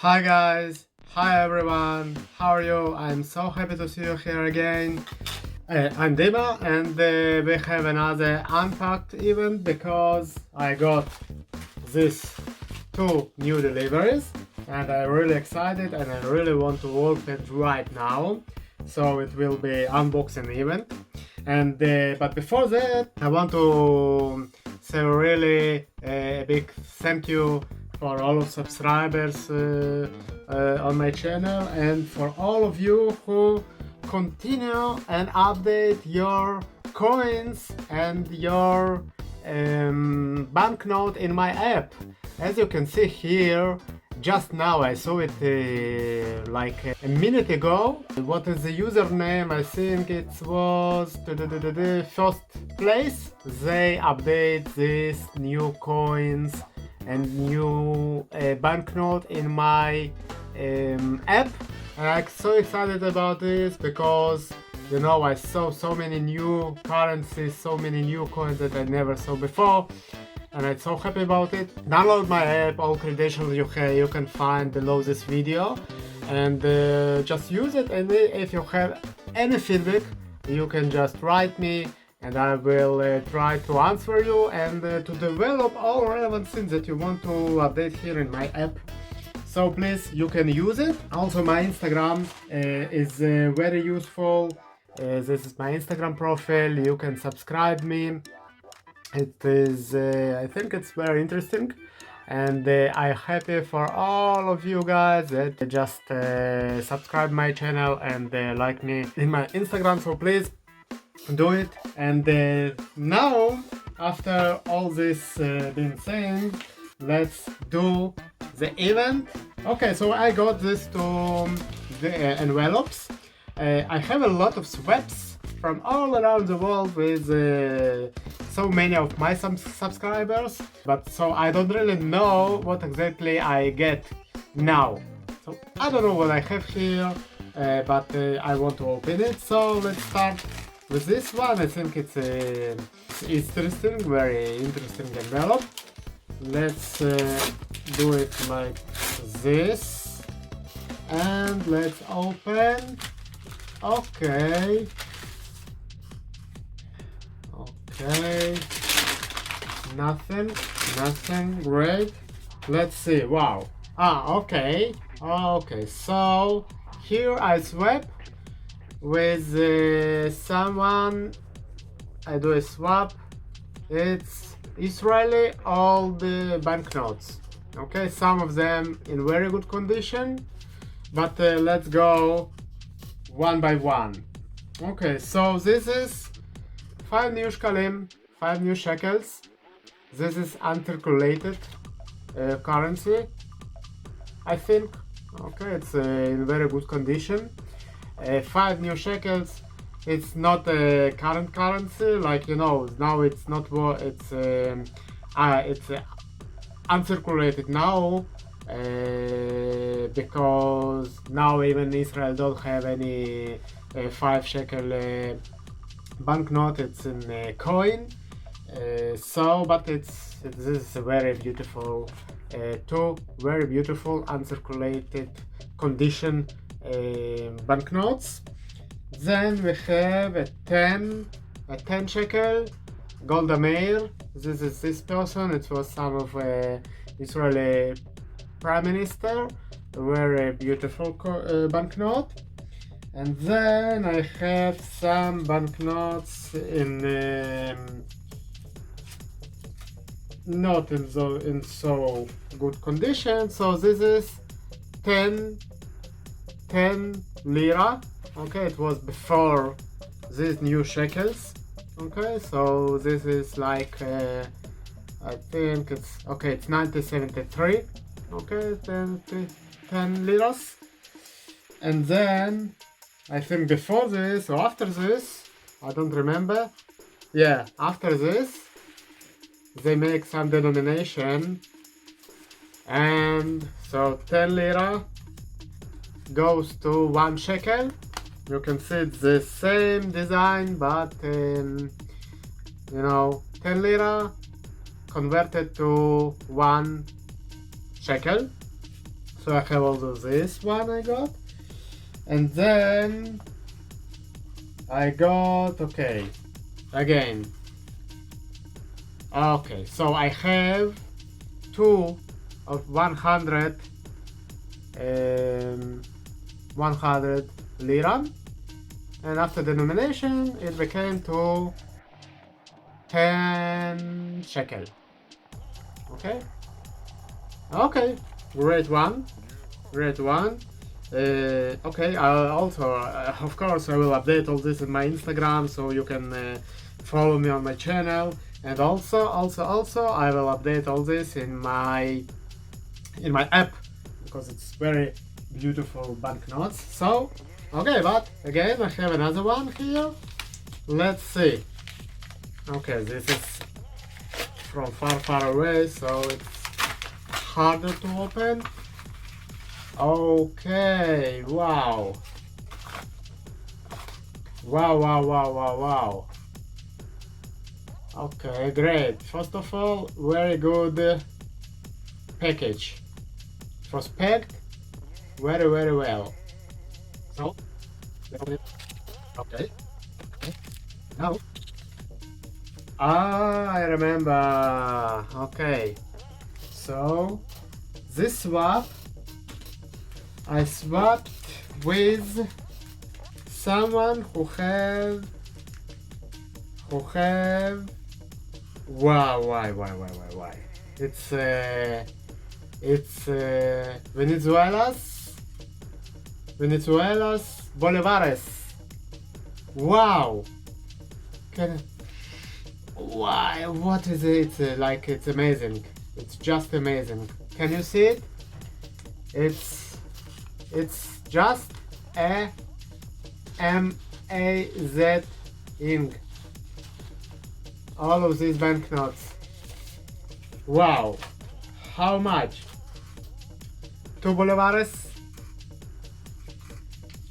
Hi guys, hi everyone, how are you? I'm so happy to see you here again. I'm Dima and we have another unpacked event because I got these two new deliveries and I'm really excited and I really want to open it right now. So it will be unboxing event. And but before that, I want to say really a big thank you for all of subscribers on my channel and for all of you who continue and update your coins and your banknote in my app. As you can see here, just now I saw it like a minute ago. What is the username? I think it was the first place. They update these new coins and new banknote in my app. And I'm so excited about this because you know I saw so many new currencies, so many new coins that I never saw before, and I'm so happy about it. Download my app, all credentials you can find below this video, and just use it. And if you have any feedback, you can just write me and I will try to answer you and to develop all relevant things that you want to update here in my app. So please, you can use it. Also my Instagram is very useful. This is my Instagram profile. You can subscribe me. It is, I think it's very interesting, and I'm happy for all of you guys that just subscribe my channel and like me in my Instagram. So please do it. And now, after all this being said, let's do the event. Okay, so I got this to the envelopes. I have a lot of swaps from all around the world with so many of my subscribers, but so I don't really know what exactly I get now. So I don't know what I have here, but I want to open it. So let's start with this one. I think it's interesting, very interesting envelope. Let's do it like this, and let's open. Okay. Okay, nothing, great. Let's see, wow. Okay, so here I swap with someone. I do a swap. It's Israeli old banknotes. Okay, some of them in very good condition, but let's go one by one. Okay, so this is 5 new shekalim, 5 new shekels. This is uncirculated currency, I think. Okay, it's in very good condition. 5 new shekels. It's not a current currency, like you know. Now it's not. It's uncirculated now because now even Israel don't have any 5 shekel banknote. It's in a coin. So, but this is a very beautiful, two very beautiful uncirculated condition banknotes. Then we have a 10 shekel Golda Meir. This is this person. It was some of Israeli Prime Minister. A very beautiful banknote. And then I have some banknotes in not in so good condition. So this is 10 lira. Okay, it was before these new shekels. Okay, so this is like I think it's okay. It's 1973. Okay, 10 liras. And then I think before this or after this, I don't remember. Yeah, after this, they make some denomination, and so 10 lira goes to 1 shekel. You can see it's the same design, but you know, 10 lira converted to 1 shekel. So I have also this one I got, and then I got, okay, again. Okay, so I have two of 100 100 lira, and after denomination it became to 10 shekel. Okay, okay, great one, great one. Okay, I also, of course, I will update all this in my Instagram, so you can follow me on my channel, and also I will update all this in my app, because it's very beautiful banknotes. So, okay, but again, I have another one here. Let's see. Okay, this is from far away, so it's harder to open. Okay, wow. Wow. Okay, great. First of all, very good package. It was packed very well. So, okay. Now, I remember. Okay, so this swap I swapped with someone who have why it's Venezuela's Bolivares. Wow, can why what is it like? It's amazing, it's just amazing. Can you see it? It's just a MAZ ink. All of these banknotes. Wow, how much? 2 bolivares.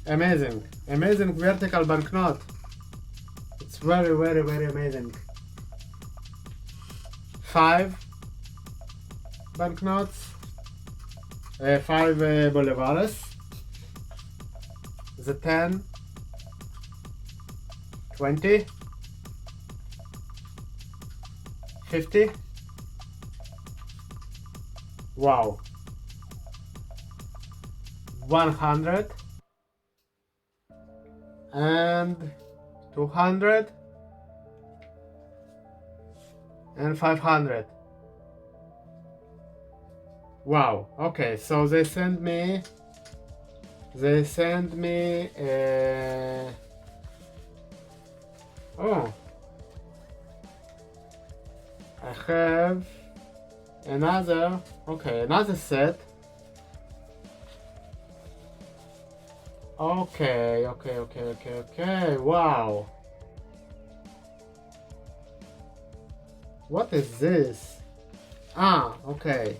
Amazing vertical banknote. It's very amazing. 5 banknotes, 5 bolivares. The 10, 20, 50. Wow. 100 and 200 and 500. Wow. Okay, so they sent me oh, I have another, okay, another set. Okay, wow. What is this? Ah, okay.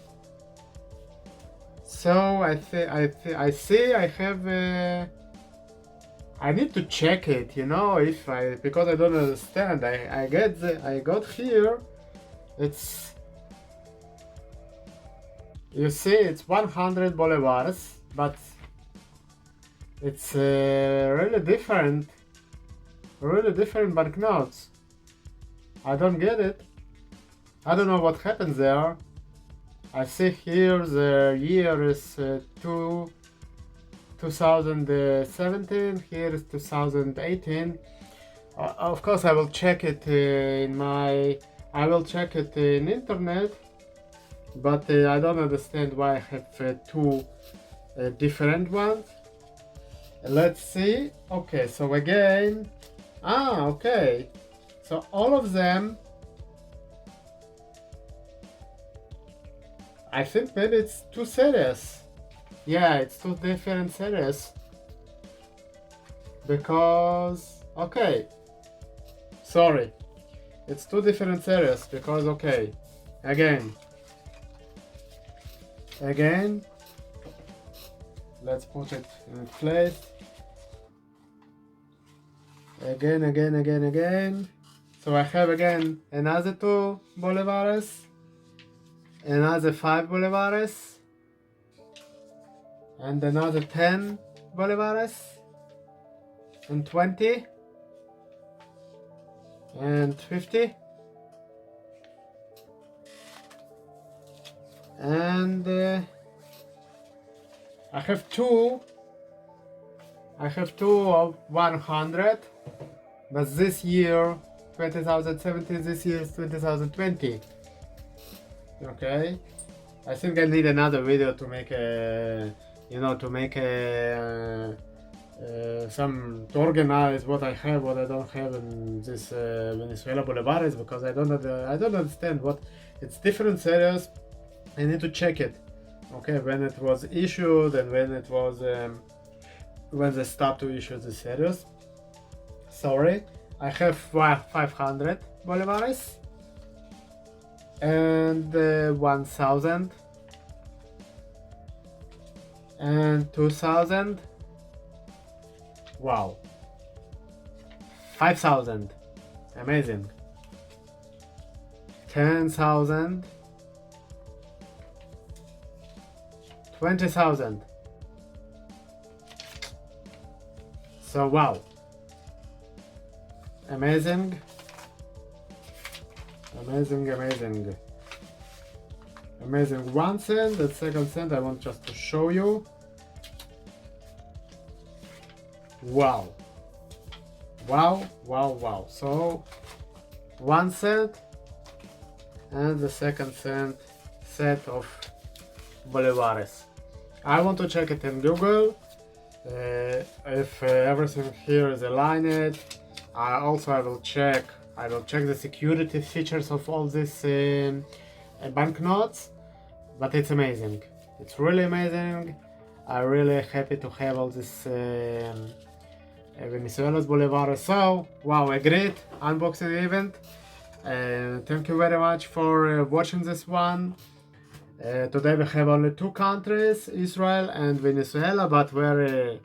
So I see I have I need to check it, you know, because I don't understand. I got here. It's, you see, it's 100 bolivars, but it's really different banknotes. I don't get it. I don't know what happened there. I see here the year is 2017, here is 2018. Of course I will check it in internet, but I don't understand why I have two different ones. Let's see. Okay, so again, okay, so all of them, I think maybe it's 2 series. Yeah, it's 2 different series. Because, okay, sorry, it's 2 different series because, okay, again, let's put it in place. Again. So I have again another 2 bolivares, another 5 bolivares, and another 10 bolivares, and 20, and 50, and I have two of 100, but this year 2017, this year is 2020. Okay, I think I need another video to make a, to organize what I have, what I don't have in this Venezuela bolivares, because I don't understand what it's different series. I need to check it. Okay, when it was issued and when it was when they start to issue the series. Sorry, I have 500 bolivares and 1000 and 2000. Wow, 5000, amazing. 10,000, 20,000. So wow, amazing, amazing, amazing, amazing. 1 cent, the second cent I want just to show you. Wow, wow, wow, wow. So 1 cent and the second cent set of bolivares. I want to check it in Google if everything here is aligned. I will check the security features of all these banknotes, but it's amazing. It's really amazing. I'm really happy to have all this Venezuela's bolivares. So wow, a great unboxing event. Thank you very much for watching this one. Today we have only 2 countries, Israel and Venezuela, but very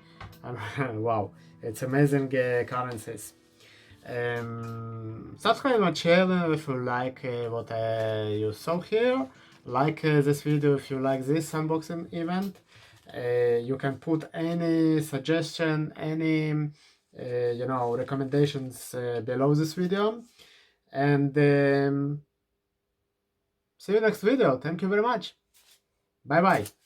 wow, it's amazing currencies. Subscribe my channel if you like what you saw here. Like this video if you like this unboxing event. You can put any suggestion, any recommendations below this video, and see you next video. Thank you very much. Bye bye.